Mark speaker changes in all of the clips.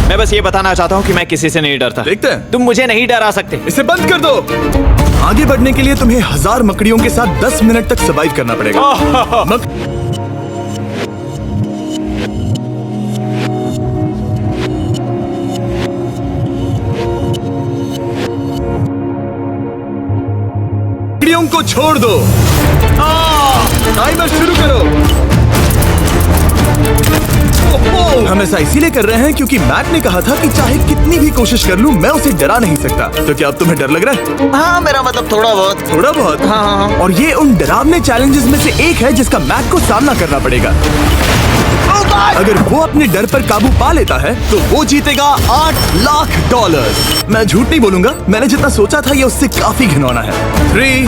Speaker 1: मैं बस ये बताना चाहता हूँ कि मैं किसी से नहीं डरता।
Speaker 2: देखते हैं।
Speaker 1: तुम मुझे नहीं डरा सकते।
Speaker 2: इसे बंद कर दो। आगे बढ़ने के लिए तुम्हें 1000 मकड़ियों के साथ 10 मिनट तक सर्वाइव करना पड़ेगा। मकड़ियों को छोड़ दो। टाइमर शुरू करो। हम ऐसा इसीलिए कर रहे हैं क्योंकि मैक ने कहा था कि चाहे कितनी भी कोशिश कर लूं मैं उसे डरा नहीं सकता। तो क्या अब तुम्हें डर लग रहा है?
Speaker 3: हाँ, मेरा मतलब थोड़ा बहुत।
Speaker 2: थोड़ा बहुत?
Speaker 3: हाँ।
Speaker 2: और ये उन डरावने चैलेंजेस में से एक है जिसका मैक को सामना करना पड़ेगा। अगर वो अपने डर पर काबू पा लेता है तो वो जीतेगा $8 लाख। मैं झूठ नहीं बोलूंगा, मैंने जितना सोचा था ये उससे काफी घिनौना है। 3,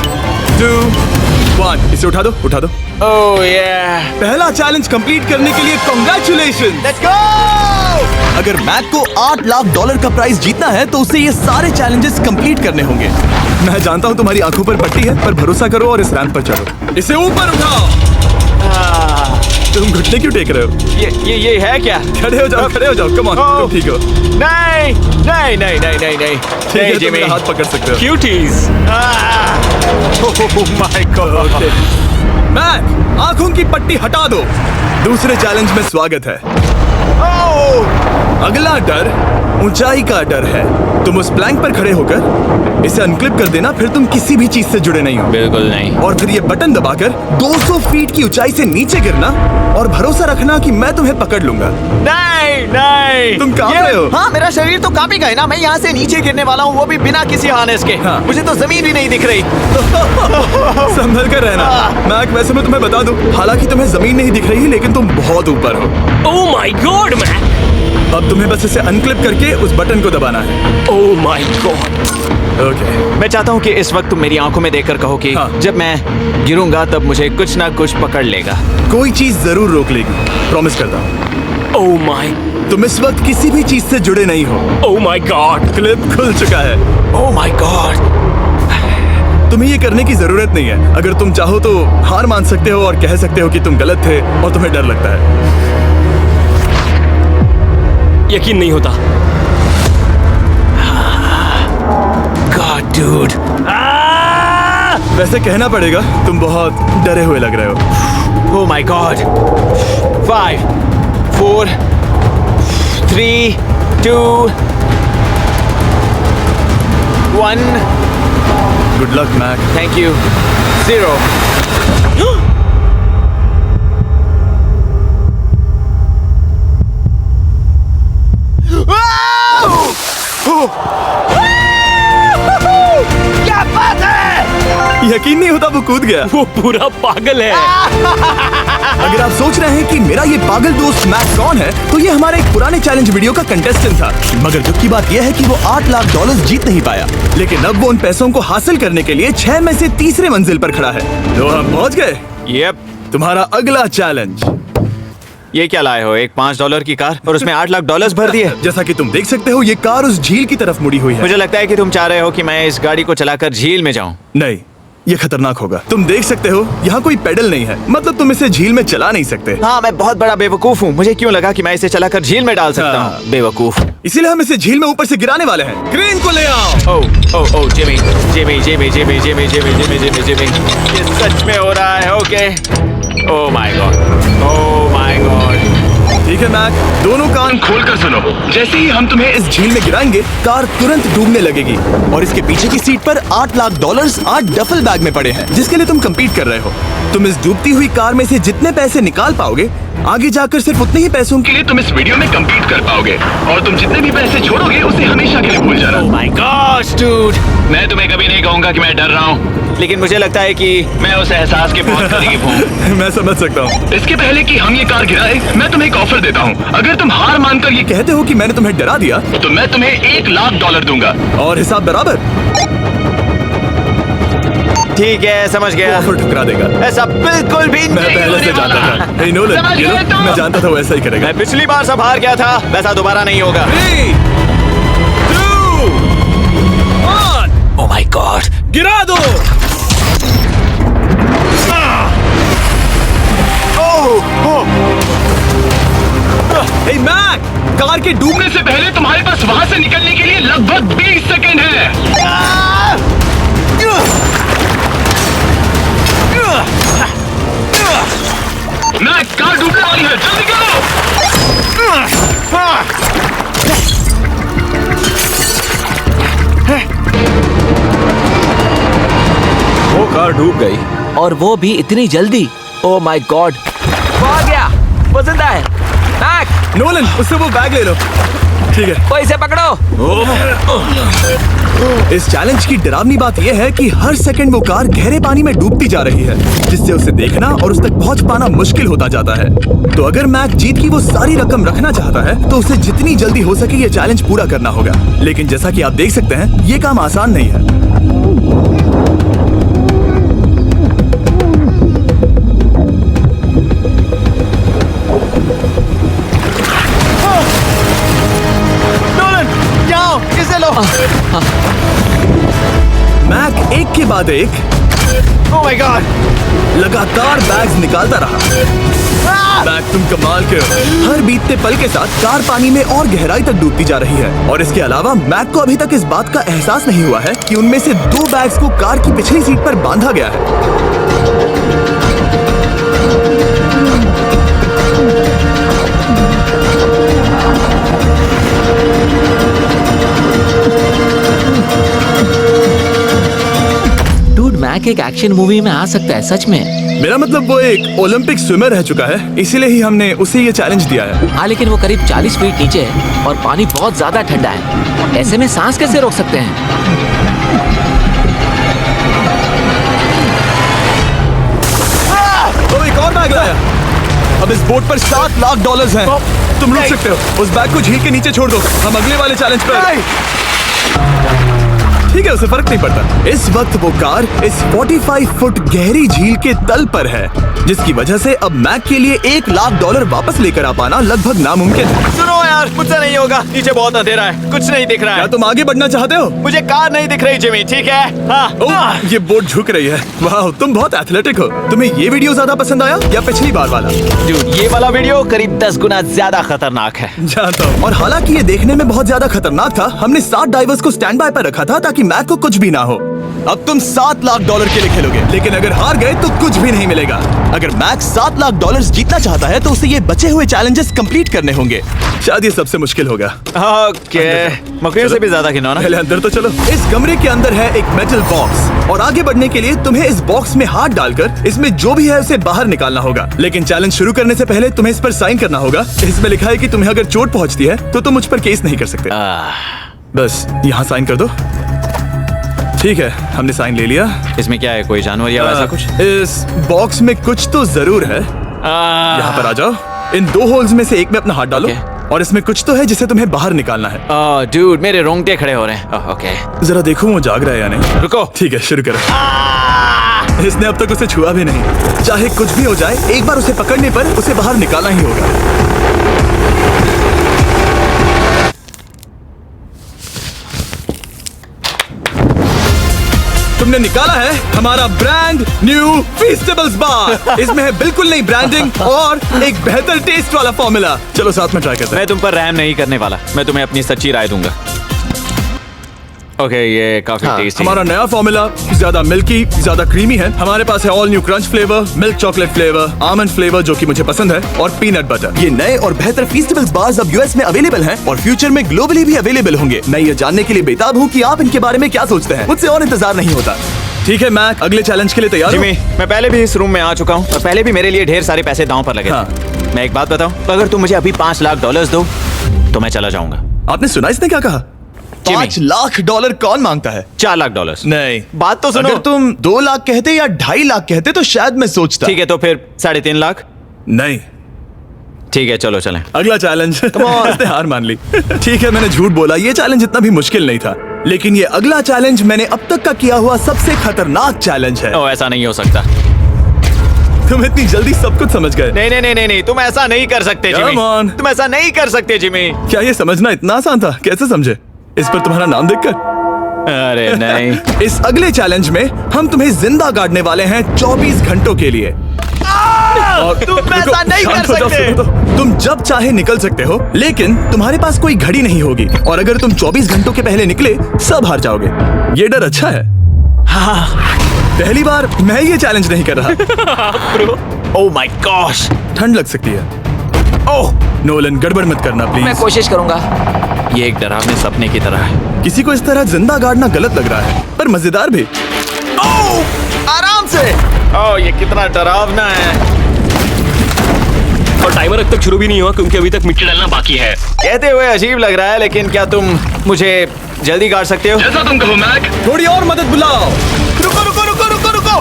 Speaker 2: 2, 1। इसे उठा दो, उठा दो।
Speaker 1: ओह yeah।
Speaker 2: पहला चैलेंज कंप्लीट करने के लिए कांग्रेचुलेशन।
Speaker 1: Let's go!
Speaker 2: अगर मैक को $8 लाख का प्राइज जीतना है तो उसे ये सारे चैलेंजेस कंप्लीट करने होंगे। मैं जानता हूँ तुम्हारी आंखों पर पट्टी है, पर भरोसा करो और इस रैंप पर चढ़ो। इसे ऊपर उठाओ। तुम घुटने क्यों टेक रहे हो?
Speaker 1: ये है क्या?
Speaker 2: खड़े हो जाओ, खड़े हो जाओ। कम ऑन, तुम ठीक हो?
Speaker 1: नहीं नहीं नहीं नहीं नहीं नहीं।
Speaker 2: ठीक है, तुम मेरा हाथ पकड़ सकते हो।
Speaker 1: Cuties. Oh my god.
Speaker 2: Mac, आंखों की पट्टी हटा दो। दूसरे चैलेंज में स्वागत है। अगला डर ऊंचाई का डर है। तुम उस प्लैंक पर खड़े होकर इसे अनक्लिप कर देना, फिर तुम किसी भी चीज से जुड़े नहीं हो।
Speaker 1: बिल्कुल नहीं।
Speaker 2: और फिर ये बटन दबाकर 200 फीट की ऊंचाई से नीचे गिरना और भरोसा रखना कि मैं तुम्हें पकड़ लूंगा।
Speaker 1: नहीं नहीं।
Speaker 2: तुम कांप रहे हो?
Speaker 3: हाँ, मेरा शरीर तो कांपेगा ही ना। मैं यहाँ से नीचे गिरने वाला हूँ, वो भी बिना किसी हार्नेस के।
Speaker 2: हाँ।
Speaker 3: मुझे तो जमीन भी नहीं दिख रही।
Speaker 2: संभल कर रहना। मैक, वैसे मैं तुम्हें बता दूं, हालांकि तुम्हें जमीन नहीं दिख रही लेकिन तुम बहुत ऊपर हो।
Speaker 4: Oh my god Mac.
Speaker 2: अब तुम्हें बस इसे अनक्लिप करके उस बटन को दबाना है।
Speaker 4: ओह माय गॉड।
Speaker 2: ओके।
Speaker 1: मैं चाहता हूँ कि इस वक्त तुम मेरी आंखों में देखकर कहो कि
Speaker 2: हाँ।
Speaker 1: जब मैं गिरूंगा तब मुझे कुछ ना कुछ पकड़ लेगा।
Speaker 2: कोई चीज जरूर रोक लेगी, प्रॉमिस करता हूँ।
Speaker 4: Oh my.
Speaker 2: तुम इस वक्त किसी भी चीज से जुड़े नहीं हो।
Speaker 4: Oh my God.
Speaker 2: क्लिप खुल चुका है।
Speaker 1: ओह माय गॉड।
Speaker 2: तुम्हें ये करने की जरूरत नहीं है। अगर तुम चाहो तो हार मान सकते हो और कह सकते हो कि तुम गलत थे और तुम्हें डर लगता है।
Speaker 4: यकीन नहीं होता।
Speaker 1: God dude.
Speaker 2: वैसे कहना पड़ेगा तुम बहुत डरे हुए लग रहे हो।
Speaker 1: Oh my god. 5, 4, 3, 2, 1।
Speaker 2: Good luck Mac.
Speaker 1: Thank you. 0।
Speaker 3: क्या बात है!
Speaker 2: यकीन नहीं होता वो कूद गया।
Speaker 4: वो पूरा पागल है।
Speaker 2: अगर आप सोच रहे हैं कि मेरा ये पागल दोस्त मैक कौन है, तो ये हमारे एक पुराने चैलेंज वीडियो का कंटेस्टेंट था। मगर दुख की बात यह है कि वो $8 लाख जीत नहीं पाया। लेकिन अब वो उन पैसों को हासिल करने के लिए 6 में से तीसरे मंजिल पर खड़ा है। तो हम पहुंच गए।
Speaker 1: यप।
Speaker 2: तुम्हारा अगला चैलेंज।
Speaker 1: ये क्या लाए हो? एक $5 की कार और उसमें $8 लाख भर दिए।
Speaker 2: जैसा कि तुम देख सकते हो ये कार उस झील की तरफ मुड़ी हुई है।
Speaker 1: मुझे लगता है कि तुम चाह रहे हो कि मैं इस गाड़ी को चलाकर झील में जाऊं।
Speaker 2: नहीं, ये खतरनाक होगा। तुम देख सकते हो यहाँ कोई पेडल नहीं है, मतलब तुम इसे झील में चला नहीं सकते।
Speaker 1: हाँ, मैं बहुत बड़ा बेवकूफ हूँ। मुझे क्यों लगा कि मैं इसे चलाकर झील में डाल सकता
Speaker 2: हाँ।
Speaker 1: हूँ? बेवकूफ।
Speaker 2: इसीलिए हम इसे झील में ऊपर से गिराने वाले हैं। क्रेन को ले आओ।
Speaker 1: Oh Jimmy Jimmy Jimmy Jimmy Jimmy Jimmy Jimmy Jimmy Jimmy, ये सच में हो रहा है? Okay. Oh my god. Oh my god.
Speaker 2: ठीक है मैक, दोनों कान खोलकर सुनो। जैसे ही हम तुम्हें इस झील में गिराएंगे, कार तुरंत डूबने लगेगी और इसके पीछे की सीट पर $8 लाख 8 डफल बैग में पड़े हैं, जिसके लिए तुम compete कर रहे हो। तुम इस डूबती हुई कार में से जितने पैसे निकाल पाओगे, आगे जाकर सिर्फ उतने ही पैसों के लिए तुम इस वीडियो में compete कर पाओगे। और तुम जितने भी पैसे छोड़ोगे उसे हमेशा के लिए भूल जाना।
Speaker 1: My God dude.
Speaker 5: मैं तुम्हें कभी नहीं कहूंगा कि मैं डर रहा हूँ,
Speaker 1: लेकिन मुझे लगता है कि
Speaker 5: मैं उस एहसास के बहुत करीब हूँ।
Speaker 2: मैं समझ सकता हूँ।
Speaker 5: इसके पहले कि हम ये कार गिराए, मैं तुम्हें एक ऑफर देता हूँ। अगर तुम हार मानकर ये
Speaker 2: कहते हो कि मैंने तुम्हें डरा दिया,
Speaker 5: तो मैं तुम्हें $1 लाख दूंगा।
Speaker 2: और हिसाब बराबर।
Speaker 1: ठीक है, समझ गया।
Speaker 2: ऑफर ठुकरा देगा।
Speaker 1: ऐसा बिल्कुल भी
Speaker 2: मैं
Speaker 1: नहीं
Speaker 2: पहले
Speaker 1: होने
Speaker 2: से जानता
Speaker 1: वाला।
Speaker 2: था। Hey, Nolan,
Speaker 5: समझ
Speaker 2: you know,
Speaker 5: गए तुम?
Speaker 2: मैं जानता था वो ऐसा ही करेगा।
Speaker 1: मैं पिछली बार सब हार गया था, वैसा दोबारा नहीं होगा।
Speaker 2: 3, 2, 1,
Speaker 1: ओह माय गॉड।
Speaker 2: गिरा दो। हे मैक, कार के डूबने
Speaker 5: डूबने से पहले तुम्हारे पास वहां से निकलने के लिए लगभग 20 सेकंड है। मैं कार डूबने वाली है, जल्दी करो।
Speaker 1: वो कार डूब गई।
Speaker 6: और वो भी इतनी जल्दी। ओ माय गॉड, वो आ गया, वो जिंदा है। मैक,
Speaker 2: नोलन, उससे वो बैग ले लो। ठीक है।
Speaker 6: वो इसे पकड़ो।
Speaker 2: इस चैलेंज की डरावनी बात यह है कि हर सेकंड वो कार गहरे पानी में डूबती जा रही है, जिससे उसे देखना और उस तक पहुंच पाना मुश्किल होता जाता है। तो अगर मैक जीत की वो सारी रकम रखना चाहता है तो उसे जितनी जल्दी हो सके ये चैलेंज पूरा करना होगा। लेकिन जैसा कि आप देख सकते हैं, ये काम आसान नहीं है।
Speaker 3: किसे लो?
Speaker 2: मैक एक के बाद एक
Speaker 3: ओह माय गॉड!
Speaker 2: लगातार बैग्स निकालता रहा। मैक, तुम कमाल के हो। हर बीतते पल के साथ कार पानी में और गहराई तक डूबती जा रही है, और इसके अलावा मैक को अभी तक इस बात का एहसास नहीं हुआ है कि उनमें से 2 बैग्स को कार की पिछली सीट पर बांधा गया है।
Speaker 6: डूड, मैक एक एक्शन मूवी में आ सकता है सच में।
Speaker 2: मेरा मतलब वो एक ओलंपिक स्विमर रह चुका है, इसीलिए ही हमने उसे ये चैलेंज दिया है।
Speaker 6: हाँ, लेकिन वो करीब 40 फीट नीचे है और पानी बहुत ज्यादा ठंडा है। ऐसे में सांस कैसे रोक सकते हैं?
Speaker 2: तो एक और बैग लाया। अब इस बोट पर $7 लाख हैं। तुम रुक सकते हो। उस बैग को झील के नीचे छोड़ दो, हम अगले वाले चैलेंज पर। ठीक है, उसे फर्क नहीं पड़ता। इस वक्त वो कार इस 45 फुट गहरी झील के तल पर है, जिसकी वजह से अब मैक के लिए $1 लाख वापस लेकर आ पाना लगभग नामुमकिन है।
Speaker 1: सुनो यार, मुझसे नहीं होगा। नीचे बहुत अंधेरा है, कुछ नहीं दिख रहा
Speaker 2: क्या
Speaker 1: है।
Speaker 2: तुम आगे बढ़ना चाहते हो?
Speaker 1: मुझे कार नहीं दिख रही जिमी, ठीक है? हाँ।
Speaker 2: ओह, ये बोट झुक रही है। वाह, तुम बहुत एथलेटिक हो। तुम्हें ये वीडियो ज्यादा पसंद आया या पिछली बार वाला?
Speaker 1: Dude, ये वाला वीडियो करीब 10 गुना ज्यादा खतरनाक है।
Speaker 2: जानता हूँ। और हालांकि ये देखने में बहुत ज्यादा खतरनाक था, हमने 7 डाइवर्स को स्टैंड बाय पर रखा था ताकि मैक को कुछ भी ना हो। अब तुम $7 लाख के लिए खेलोगे, लेकिन अगर हार गए तो कुछ भी नहीं मिलेगा। अगर मैक $7 लाख जीतना चाहता है तो उसे ये बचे हुए चैलेंजेस कंप्लीट करने होंगे। शायद ये सबसे मुश्किल होगा।
Speaker 1: ओके, मकड़ियों से भी ज्यादा खिलौना।
Speaker 2: पहले अंदर तो चलो। इस कमरे के अंदर है एक मेटल बॉक्स, और आगे बढ़ने के लिए तुम्हें इस बॉक्स में हाथ डालकर इसमें जो भी है उसे बाहर निकालना होगा। लेकिन चैलेंज शुरू करने से पहले तुम्हें इस पर साइन करना होगा। इसमें लिखा है कि तुम्हें अगर चोट पहुंचती है तो तुम मुझ पर केस नहीं कर सकते। बस यहाँ साइन कर दो। ठीक है, हमने साइन ले लिया।
Speaker 1: इसमें क्या है, कोई जानवर या वैसा कुछ?
Speaker 2: इस बॉक्स में कुछ तो जरूर है। यहाँ पर आ जाओ। इन 2 होल्स में से एक में अपना हाथ डालो, और इसमें कुछ तो है जिसे तुम्हें बाहर निकालना है।
Speaker 1: डूड, मेरे रोंगटे खड़े हो रहे हैं। ओके,
Speaker 2: जरा देखो वो जाग रहा है या नहीं।
Speaker 1: रुको।
Speaker 2: ठीक है, शुरू करो। इसने अब तक उसे छुआ भी नहीं। चाहे कुछ भी हो जाए, एक बार उसे पकड़ने पर उसे बाहर निकालना ही होगा। तुमने निकाला है हमारा ब्रांड न्यू फीस्टेबल्स बार। इसमें है बिल्कुल नई ब्रांडिंग और एक बेहतर टेस्ट वाला फॉर्मूला। चलो साथ में ट्राई करते हैं।
Speaker 1: मैं तुम पर रहम नहीं करने वाला, मैं तुम्हें अपनी सच्ची राय दूंगा। ओके, ये काफी टेस्टी।
Speaker 2: हमारा नया फॉर्मूला ज्यादा मिल्की, ज्यादा क्रीमी है। हमारे पास है all new crunch flavour, milk chocolate flavour, almond flavour जो कि मुझे पसंद है, और पीनट बटर। ये नए और बेहतर फीस्टेबल्स बार्स अब यूएस में अवेलेबल हैं और फ्यूचर में ग्लोबली भी अवेलेबल होंगे। मैं ये जानने के लिए बेताब हूँ कि आप इनके बारे में क्या सोचते हैं। मुझसे और इंतजार नहीं होता। ठीक है मैक, अगले चैलेंज के लिए तैयार हो?
Speaker 1: जिमी, मैं पहले भी इस रूम में आ चुका हूँ और पहले भी मेरे लिए ढेर सारे पैसे दांव पर लगे
Speaker 2: हाँ।
Speaker 1: थे। मैं एक बात बताऊं, अगर तुम मुझे अभी $5 लाख दो तो मैं चला जाऊंगा।
Speaker 2: आपने सुना इसने क्या कहा? $5 लाख कौन मांगता है?
Speaker 1: $4 लाख।
Speaker 2: नहीं,
Speaker 1: बात तो सुनो।
Speaker 2: अगर तुम 2 लाख कहते या 2.5 लाख कहते तो शायद मैं सोचता।
Speaker 1: ठीक है, तो फिर 3.5 लाख।
Speaker 2: नहीं,
Speaker 1: ठीक है, चलो चलें।
Speaker 2: अगला चैलेंज। इसने हार मान ली। ठीक है, मैंने झूठ बोला। ये चैलेंज इतना भी मुश्किल नहीं था, लेकिन ये अगला चैलेंज मैंने अब तक का किया हुआ सबसे खतरनाक चैलेंज है।
Speaker 1: ओ, ऐसा नहीं हो सकता।
Speaker 2: तुम इतनी जल्दी सब कुछ समझ गए।
Speaker 1: नहीं नहीं नहीं नहीं, तुम ऐसा नहीं कर सकते जिमी।
Speaker 2: Come on.
Speaker 1: तुम ऐसा नहीं कर सकते जिमी।
Speaker 2: क्या ये समझना इतना आसान था? कैसे समझे? इस पर तुम्हारा नाम देखकर?
Speaker 1: अरे नहीं।
Speaker 2: इस अगले चैलेंज में हम तुम्हें जिंदा गाड़ने वाले हैं 24 घंटों के लिए।
Speaker 3: तुम
Speaker 2: रुको,
Speaker 3: ऐसा नहीं
Speaker 2: शांत
Speaker 3: कर
Speaker 2: हो जाओ,
Speaker 3: सकते।
Speaker 2: सुनो तो। तुम जब चाहे निकल सकते हो, लेकिन तुम्हारे पास कोई घड़ी नहीं होगी, और अगर तुम 24 घंटों के पहले निकले सब हार जाओगे। ये डर अच्छा है। पहली बार मैं ये चैलेंज नहीं कर रहा।
Speaker 1: Oh my gosh.
Speaker 2: ठंड लग सकती है।
Speaker 1: ओह,
Speaker 2: नोलन गड़बड़ मत करना
Speaker 6: मैं
Speaker 2: प्लीज।
Speaker 6: कोशिश करूंगा।
Speaker 1: ये एक डरावने सपने की तरह है।
Speaker 2: किसी को इस तरह जिंदा गाड़ना गलत लग रहा है, पर मजेदार भी।
Speaker 3: आराम से।
Speaker 1: ओह, ये कितना डरावना है।
Speaker 4: और टाइमर अब तक शुरू भी नहीं हुआ क्योंकि अभी तक मिट्टी डालना बाकी है।
Speaker 1: कहते हुए अजीब लग रहा है, लेकिन क्या तुम मुझे जल्दी गाड़ सकते हो?
Speaker 5: जैसा तुम कहो मैक।
Speaker 2: थोड़ी और मदद बुलाओ।
Speaker 3: रुको रुको रुको रुको रुको।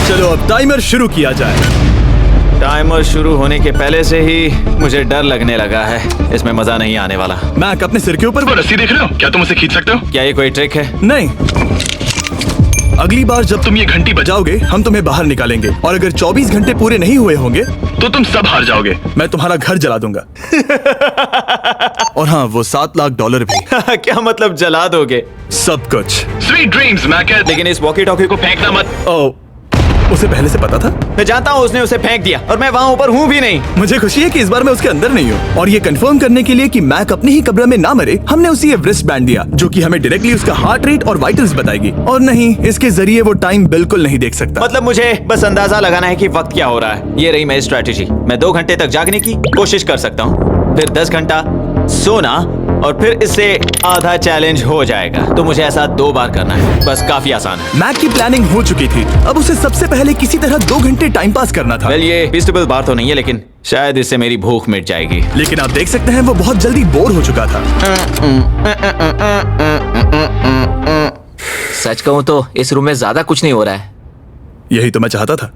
Speaker 2: चलो अब टाइमर शुरू किया जाए।
Speaker 1: टाइमर शुरू होने के पहले से ही मुझे डर लगने लगा है। इसमें मजा नहीं आने वाला।
Speaker 2: मैक अपने सिर के ऊपर
Speaker 5: वो रस्सी देख रहे हो? क्या तुम उसे खींच सकते हो?
Speaker 1: क्या ये कोई ट्रिक है?
Speaker 2: नहीं। अगली बार जब तुम ये घंटी बजाओगे हम तुम्हें बाहर निकालेंगे, और अगर 24 घंटे पूरे नहीं हुए होंगे
Speaker 5: तो तुम सब हार जाओगे।
Speaker 2: मैं तुम्हारा घर जला दूंगा। और हाँ, वो $7 लाख भी।
Speaker 1: क्या मतलब जला दोगे?
Speaker 2: सब कुछ।
Speaker 5: Sweet dreams Mac.
Speaker 1: लेकिन इस वॉकी टॉकी को
Speaker 5: फेंकना मत।
Speaker 2: ओ, उसे पहले से पता था?
Speaker 1: मैं जानता हूँ उसने उसे फेंक दिया, और मैं वहाँ ऊपर हूँ भी नहीं।
Speaker 2: मुझे खुशी है कि इस बार मैं उसके अंदर नहीं हूँ। और ये कंफर्म करने के लिए कि मैक अपनी ही कब्र में ना मरे, हमने उसे ये रिस्ट बैंड दिया, जो कि हमें डायरेक्टली उसका हार्ट रेट और वाइटल्स बताएगी। और नहीं, इसके जरिए वो टाइम बिल्कुल नहीं देख सकता।
Speaker 1: मतलब मुझे बस अंदाजा लगाना है कि वक्त क्या हो रहा है। ये रही मेरी स्ट्रेटेजी। मैं 2 घंटे तक जागने की कोशिश कर सकता हूँ, फिर 10 घंटा सोना, और फिर इससे आधा चैलेंज हो जाएगा। तो मुझे ऐसा 2 बार करना है, बस काफी आसान है।
Speaker 2: मैक की प्लानिंग हो चुकी थी, अब उसे सबसे पहले किसी तरह 2 घंटे टाइम पास करना था।
Speaker 1: वेल, ये फीस्टेबल बार तो नहीं है, लेकिन शायद इससे मेरी भूख मिट जाएगी।
Speaker 2: लेकिन आप देख सकते हैं वो बहुत जल्दी बोर हो चुका था।
Speaker 6: सच कहूँ तो इस रूम में ज्यादा कुछ नहीं हो रहा है।
Speaker 2: यही तो मैं चाहता था।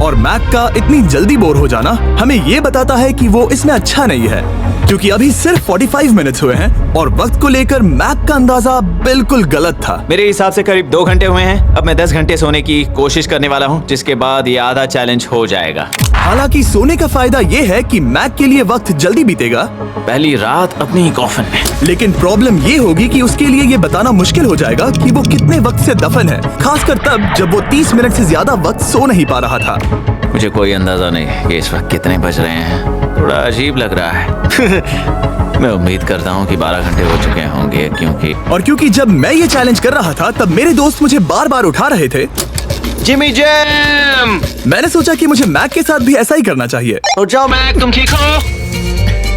Speaker 2: और मैक का इतनी जल्दी बोर हो जाना हमें ये बताता है कि वो इसमें अच्छा नहीं है, क्योंकि अभी सिर्फ 45 मिनट्स हुए हैं और वक्त को लेकर मैक का अंदाजा बिल्कुल गलत था।
Speaker 1: मेरे हिसाब से करीब 2 घंटे हुए हैं। अब मैं 10 घंटे सोने की कोशिश करने वाला हूँ, जिसके बाद ये आधा चैलेंज हो जाएगा।
Speaker 2: हालांकि सोने का फायदा ये है कि मैक के लिए वक्त जल्दी बीतेगा,
Speaker 1: पहली रात अपनी ही कॉफिन में।
Speaker 2: लेकिन प्रॉब्लम ये होगी कि उसके लिए ये बताना मुश्किल हो जाएगा कि वो कितने वक्त से दफन है, खासकर तब जब वो 30 मिनट से ज्यादा वक्त सो नहीं पा रहा था।
Speaker 1: मुझे कोई अंदाजा नहीं कि इस वक्त कितने बज रहे हैं। थोड़ा अजीब लग रहा है। मैं उम्मीद करता हूँ कि 12 घंटे हो चुके होंगे, क्योंकि
Speaker 2: जब मैं ये चैलेंज कर रहा था तब मेरे दोस्त मुझे बार बार उठा रहे थे।
Speaker 3: Jimmy jam.
Speaker 2: मैंने सोचा कि मुझे मैक के साथ भी ऐसा ही करना चाहिए।
Speaker 3: उठ जाओ मैक, तुम ठीक हो?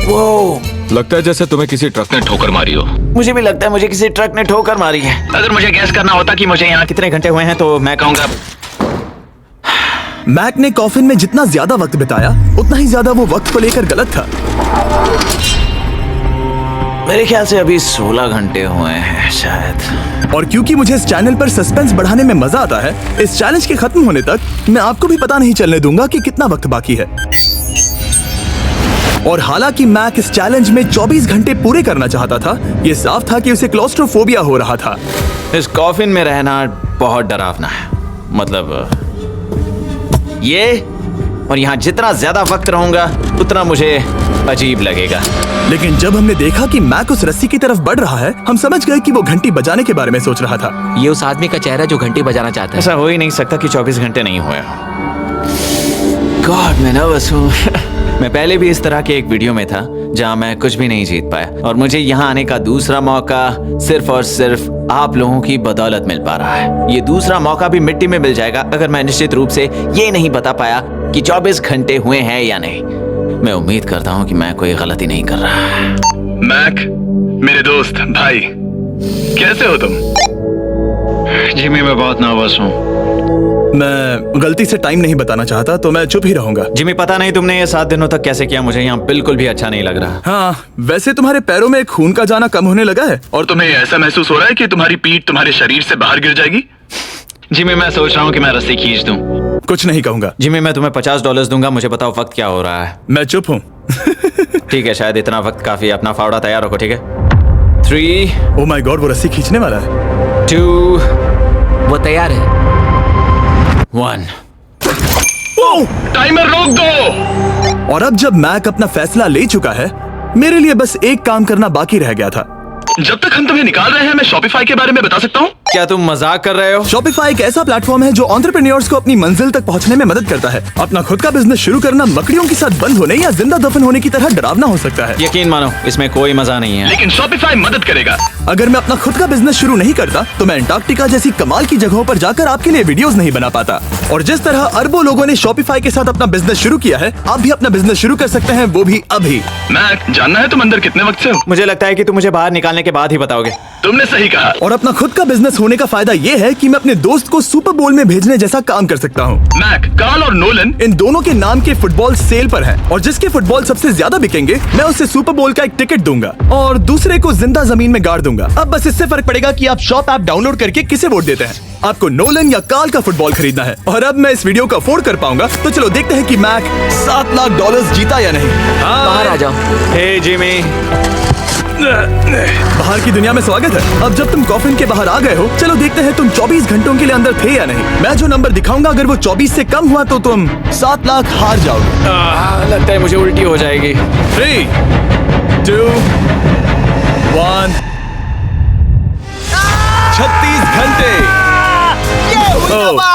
Speaker 1: वो
Speaker 4: लगता है जैसे तुम्हें किसी ट्रक
Speaker 5: ने ठोकर मारी हो।
Speaker 1: मुझे भी लगता है मुझे किसी ट्रक ने ठोकर मारी है।
Speaker 5: अगर मुझे गैस करना होता कि मुझे यहाँ
Speaker 1: कितने घंटे हुए हैं तो मैं कहूँगा
Speaker 2: मैक ने कॉफिन में जितना ज्यादा वक्त बिताया उतना ही ज्यादा वो वक्त को लेकर गलत था।
Speaker 1: मेरे ख्याल से अभी 16 घंटे हुए हैं शायद।
Speaker 2: और क्योंकि मुझे इस चैनल पर सस्पेंस बढ़ाने में मजा आता है, इस चैलेंज के खत्म होने तक मैं आपको भी पता नहीं चलने दूंगा कि कितना वक्त बाकी है। और हालांकि मैक इस चैलेंज में 24 घंटे पूरे करना चाहता था, ये साफ था कि उसे क्लॉस्ट्रोफोबिया हो रहा था।
Speaker 1: इस कॉफिन में रहना बहुत डरावना है। मतलब ये, और यहाँ जितना ज्यादा वक्त रहूंगा उतना मुझे अजीब लगेगा।
Speaker 2: लेकिन जब हमने देखा कि मैक उस रस्सी की तरफ बढ़ रहा है, हम समझ गए कि वो घंटी बजाने के बारे में सोच रहा था।
Speaker 6: ये उस आदमी का चेहरा जो घंटी बजाना चाहता है।
Speaker 1: ऐसा हो ही नहीं सकता कि 24 घंटे नहीं हुए। गॉड, मैं नर्वस हूँ। मैं पहले भी इस तरह के एक वीडियो में था जहाँ मैं कुछ भी नहीं जीत पाया, और मुझे यहाँ आने का दूसरा मौका सिर्फ और सिर्फ आप लोगों की बदौलत मिल पा रहा है। ये दूसरा मौका भी मिट्टी में मिल जाएगा अगर मैं निश्चित रूप से ये नहीं बता पाया कि 24 घंटे हुए हैं या नहीं। मैं उम्मीद करता हूँ कि मैं कोई गलती नहीं कर रहा।
Speaker 5: मैक, मेरे दोस्त भाई, कैसे हो तुम?
Speaker 7: जिमी, मैं बहुत नर्वस हूँ।
Speaker 2: मैं गलती से टाइम नहीं बताना चाहता तो मैं चुप ही रहूंगा।
Speaker 1: जिमी, पता नहीं तुमने ये 7 दिनों तक कैसे किया, मुझे यहाँ बिल्कुल भी अच्छा नहीं लग रहा।
Speaker 2: हाँ, वैसे तुम्हारे पैरों में खून का जाना कम होने लगा है।
Speaker 5: और तुम्हें ऐसा महसूस हो रहा है कि तुम्हारी पीठ तुम्हारे शरीर से बाहर गिर जाएगी?
Speaker 7: जिमी, मैं सोच रहा हूँ कि मैं रस्सी खींच दूँ।
Speaker 2: कुछ नहीं कहूंगा।
Speaker 1: जिमी, मैं तुम्हें $50 दूंगा, मुझे बताओ वक्त क्या हो रहा है।
Speaker 2: मैं चुप हूँ।
Speaker 1: ठीक है, शायद इतना वक्त काफी। अपना फावड़ा तैयार रखो, ठीक है? 3,
Speaker 2: ओ माय गॉड, वो रस्सी खींचने वाला है।
Speaker 1: 2,
Speaker 6: वो तैयार है।
Speaker 1: 1।
Speaker 5: टाइमर रोक दो।
Speaker 2: और अब जब मैक अपना फैसला ले चुका है, मेरे लिए बस एक काम करना बाकी रह गया था।
Speaker 5: जब तक हम तुम्हें निकाल रहे हैं, मैं शॉपिफाई के बारे में बता सकता हूँ।
Speaker 1: क्या तुम मजाक कर रहे हो?
Speaker 2: Shopify एक ऐसा प्लेटफॉर्म है जो एंटरप्रेन्योर्स को अपनी मंजिल तक पहुंचने में मदद करता है। अपना खुद का बिजनेस शुरू करना मकड़ियों के साथ बंद होने या जिंदा दफन होने की तरह डरावना हो सकता है।
Speaker 1: यकीन मानो इसमें कोई मजा नहीं है।
Speaker 5: लेकिन शॉपिफाई मदद करेगा।
Speaker 2: अगर मैं अपना खुद का बिजनेस शुरू नहीं करता तो मैं अंटार्कटिका जैसी कमाल की जगहों पर जाकर आपके लिए वीडियोस नहीं बना पाता। और जिस तरह अरबों लोगों ने Shopify के साथ अपना बिजनेस शुरू किया है, आप भी अपना बिजनेस शुरू कर सकते हैं, वो भी अभी।
Speaker 5: मैक, जानना है तुम अंदर कितने वक्त से हो?
Speaker 1: मुझे लगता है कि तुम मुझे बाहर निकालने के बाद ही बताओगे।
Speaker 5: तुमने सही कहा।
Speaker 2: और अपना खुद का बिजनेस होने का फायदा ये है कि मैं अपने दोस्त को सुपर बोल में भेजने जैसा काम कर सकता हूँ।
Speaker 5: मैक, कार्ल और नोलन
Speaker 2: इन दोनों के नाम के फुटबॉल सेल पर हैं और जिसके फुटबॉल सबसे ज्यादा बिकेंगे मैं उसे सुपर बोल का एक टिकट दूंगा और दूसरे को जिंदा जमीन में गाड़ दूंगा। अब बस इससे फर्क पड़ेगा कि आप शॉप ऐप डाउनलोड करके किसे वोट देते हैं। आपको नोलन या कार्ल का फुटबॉल खरीदना है और अब मैं इस वीडियो को अफोर्ड कर पाऊंगा, तो चलो देखते हैं कि मैक $7 लाख जीता या नहीं।
Speaker 6: बाहर आ जाओ।
Speaker 1: हे जिमी,
Speaker 2: बाहर की दुनिया में स्वागत है। अब जब तुम कॉफिन के बाहर आ गए हो, चलो देखते हैं तुम 24 घंटों के लिए अंदर थे या नहीं। मैं जो नंबर दिखाऊंगा अगर वो 24 से कम हुआ तो तुम 7 लाख हार जाओगे।
Speaker 1: लगता है मुझे उल्टी हो जाएगी।
Speaker 2: 3, 2, 1। 36 घंटे। ओह,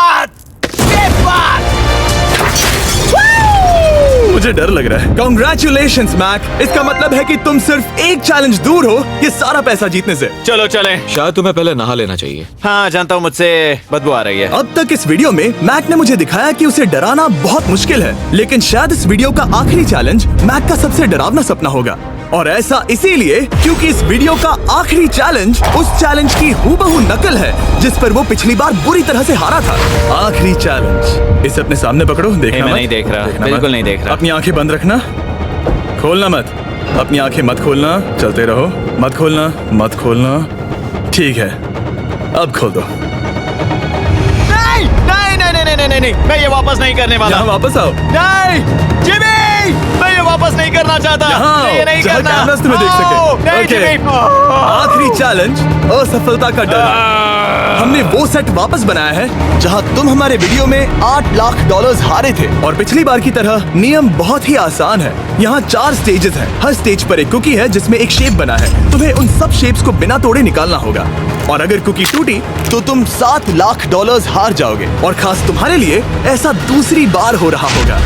Speaker 2: मुझे डर लग रहा है। Congratulations, Mac. इसका मतलब है कि तुम सिर्फ एक चैलेंज दूर हो ये सारा पैसा जीतने से।
Speaker 1: चलो चलें।
Speaker 6: शायद तुम्हें पहले नहा लेना चाहिए।
Speaker 1: हाँ जानता हूँ, मुझसे बदबू आ रही है।
Speaker 2: अब तक इस वीडियो में मैक ने मुझे दिखाया कि उसे डराना बहुत मुश्किल है, लेकिन शायद इस वीडियो का आखिरी चैलेंज मैक का सबसे डरावना सपना होगा। और ऐसा इसीलिए क्योंकि इस वीडियो का आखिरी चैलेंज उस चैलेंज की हूबहू नकल है जिस पर वो पिछली बार बुरी तरह से हारा था। आखिरी चैलेंज। इसे अपने सामने पकड़ो, देखना
Speaker 1: मैं
Speaker 2: मत।
Speaker 1: नहीं देख रहा,
Speaker 2: देखना
Speaker 1: बिल्कुल
Speaker 2: मत।
Speaker 1: नहीं देख रहा।
Speaker 2: अपनी आंखें बंद रखना, खोलना मत। अपनी आंखें मत खोलना, चलते रहो। मत खोलना, मत खोलना। ठीक है, अब खोल दो।
Speaker 3: नहीं नहीं नहीं नहीं नहीं नहीं, मैं ये वापस नहीं करने वाला।
Speaker 2: यहाँ वापस आओ।
Speaker 3: नहीं जिमी, मैं ये वापस नहीं करना चाहता।
Speaker 2: यहाँ
Speaker 3: मैं ये नहीं
Speaker 2: जहाँ
Speaker 3: करना।
Speaker 2: कैमरास तुम्हें देख सके।
Speaker 3: ओह, नहीं
Speaker 2: ओके।
Speaker 3: जिमी।
Speaker 2: आखिरी चैलेंज असफलता का डर। हमने वो सेट वापस बनाया है जहां तुम हमारे वीडियो में $8 लाख हारे थे और पिछली बार की तरह नियम बहुत ही आसान है। यहाँ 4 स्टेजेस हैं। हर स्टेज पर एक कुकी है जिसमें एक शेप बना है। तुम्हें उन सब शेप्स को बिना तोड़े निकालना होगा और अगर कुकी टूटी तो तुम $7 लाख हार जाओगे। और खास तुम्हारे लिए ऐसा दूसरी बार हो रहा होगा।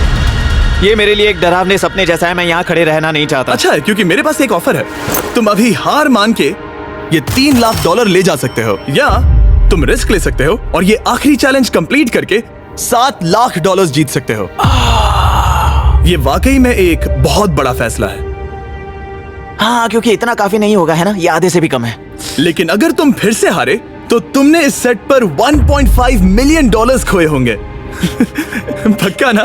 Speaker 1: ये मेरे लिए एक डरावने सपने जैसा है। मैं यहाँ खड़े रहना नहीं चाहता।
Speaker 2: अच्छा है क्योंकि मेरे पास एक ऑफर है। तुम अभी हार मान के ये $3 लाख ले जा सकते हो या तुम रिस्क ले सकते हो और ये आखिरी चैलेंज कंप्लीट करके $7 लाख जीत सकते हो। ये वाकई में एक बहुत बड़ा फैसला है।
Speaker 1: हाँ, क्योंकि इतना काफी नहीं होगा, है ना? ये आधे से भी कम है।
Speaker 2: लेकिन अगर तुम फिर से हारे तो तुमने इस सेट पर $1.5 मिलियन खोए होंगे। पक्का ना?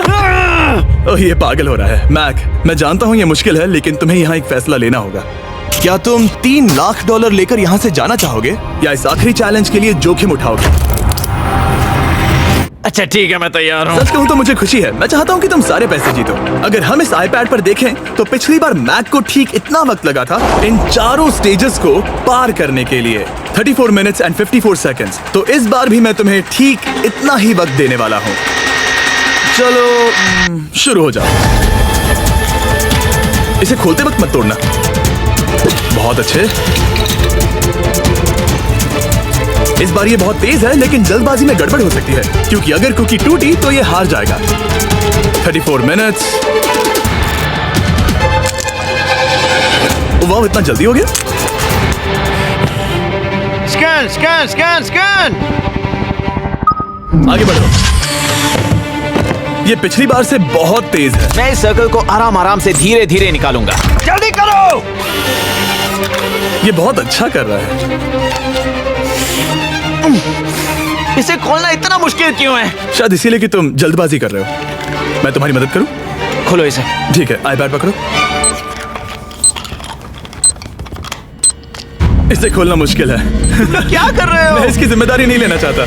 Speaker 2: ओह, ये पागल हो रहा है। मैक, मैं जानता हूँ ये मुश्किल है, लेकिन तुम्हें यहाँ एक फैसला लेना होगा। क्या तुम $3 लाख लेकर यहाँ से जाना चाहोगे या इस आखिरी चैलेंज के लिए जोखिम उठाओगे?
Speaker 1: अच्छा ठीक है, मैं तैयार हूँ।
Speaker 2: सच कहूँ तो मुझे खुशी है। मैं चाहता हूँ कि तुम सारे पैसे जीतो। अगर हम इस iPad पर देखें तो पिछली बार मैक को ठीक इतना वक्त लगा था इन चारों स्टेजेस को पार करने के लिए, 34 मिनट्स एंड 54 सेकंड्स। तो इस बार भी मैं तुम्हें ठीक इतना ही वक्त देने वाला हूँ। चलो शुरू हो जाओ। इसे खोलते वक्त मत तोड़ना। बहुत अच्छे। इस बार ये बहुत तेज है लेकिन जल्दबाजी में गड़बड़ हो सकती है क्योंकि अगर कुकी टूटी तो ये हार जाएगा। 34 मिनट्स। वाह, इतना जल्दी हो गया।
Speaker 3: Scan scan scan scan.
Speaker 2: आगे बढ़ो। ये पिछली बार से बहुत तेज है।
Speaker 1: मैं इस सर्कल को आराम आराम से धीरे धीरे निकालूंगा।
Speaker 3: जल्दी करो।
Speaker 2: ये बहुत अच्छा कर रहा है।
Speaker 3: इसे खोलना इतना मुश्किल क्यों है?
Speaker 2: शायद इसीलिए कि तुम जल्दबाजी कर रहे हो। मैं तुम्हारी मदद करूं?
Speaker 1: खोलो इसे।
Speaker 2: ठीक है, iPad पकड़ो। इसे खोलना मुश्किल है।
Speaker 3: क्या कर रहे हो?
Speaker 2: मैं इसकी जिम्मेदारी नहीं लेना चाहता।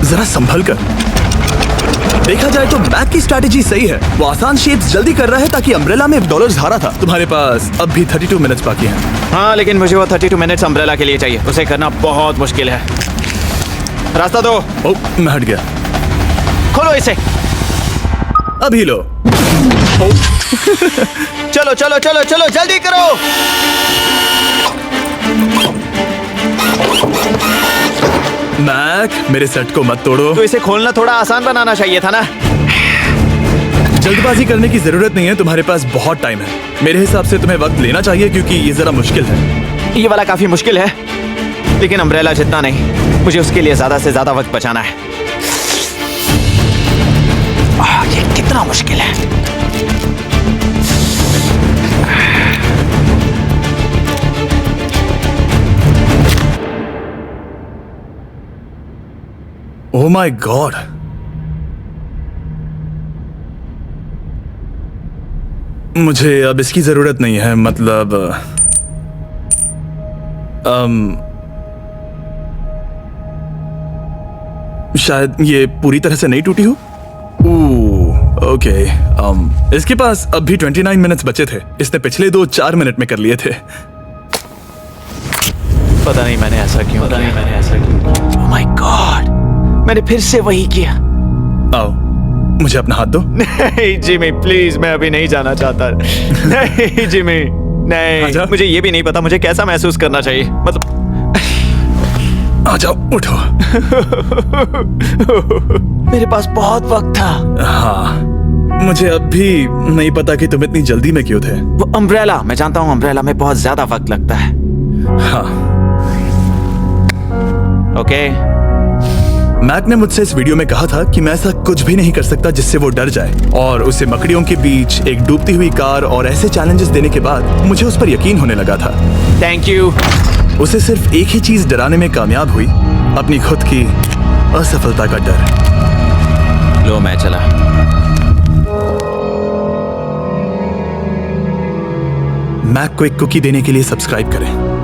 Speaker 2: जरा संभल कर। देखा जाए तो मैक की स्ट्रैटेजी सही है। वो आसान शेप्स जल्दी कर रहा है ताकि अम्ब्रेला में $1 हारा था। तुम्हारे पास अब भी 32 मिनट्स बाकी हैं।
Speaker 1: हाँ, लेकिन मुझे वो 32 मिनट्स अम्ब्रेला के लिए चाहिए। उसे करना बहुत मुश्किल है। रास्ता दो।
Speaker 2: ओह, मैं हट गया।
Speaker 1: खोलो इसे।
Speaker 2: अभी लो।
Speaker 3: चलो चलो चलो चलो, जल्दी करो।
Speaker 2: मैक, मेरे सेट को मत तोड़ो।
Speaker 3: तो इसे खोलना थोड़ा आसान बनाना चाहिए था ना।
Speaker 2: जल्दबाजी करने की जरूरत नहीं है, तुम्हारे पास बहुत टाइम है। मेरे हिसाब से तुम्हें वक्त लेना चाहिए क्योंकि ये जरा मुश्किल है।
Speaker 3: ये वाला काफी मुश्किल है, लेकिन अम्ब्रेला जितना नहीं। मुझे उसके लिए ज्यादा से ज्यादा वक्त बचाना है। ये कितना मुश्किल है।
Speaker 2: ओह माय गॉड, मुझे अब इसकी जरूरत नहीं है। मतलब शायद ये पूरी तरह से नहीं टूटी हो। ओके, इसके पास अब भी 29 मिनट्स बचे थे। इसने पिछले 4 मिनट में कर लिए थे।
Speaker 3: पता नहीं मैंने ऐसा क्यों किया। ओह माय गॉड, मैंने फिर से वही किया।
Speaker 2: आओ, मुझे अपना हाथ दो।
Speaker 3: नहीं जिमी प्लीज, मैं अभी नहीं जाना चाहता। नहीं जिमी, नहीं।
Speaker 2: आजा।
Speaker 3: मुझे ये भी नहीं पता मुझे कैसा महसूस करना चाहिए। मतलब
Speaker 2: आ जाओ, उठो।
Speaker 3: मेरे पास बहुत वक्त था।
Speaker 2: हाँ, मुझे अब भी नहीं पता कि तुम इतनी जल्दी में क्यों थे।
Speaker 3: वो अम्ब्रेला, मैं जानता हूँ अम्ब्रेला में बहुत ज्यादा वक्त लगता है।
Speaker 2: हाँ,
Speaker 3: ओके।
Speaker 2: मैक ने मुझसे इस वीडियो में कहा था कि मैं ऐसा कुछ भी नहीं कर सकता जिससे वो डर जाए, और उसे मकड़ियों के बीच एक डूबती हुई कार और ऐसे चैलेंजेस देने के बाद मुझे उस पर यकीन होने लगा था।
Speaker 3: Thank you.
Speaker 2: उसे सिर्फ एक ही चीज डराने में कामयाब हुई, अपनी खुद की असफलता का डर।
Speaker 1: लो मैं चला।
Speaker 2: मैक को एक कुकी देने के लिए सब्सक्राइब करें।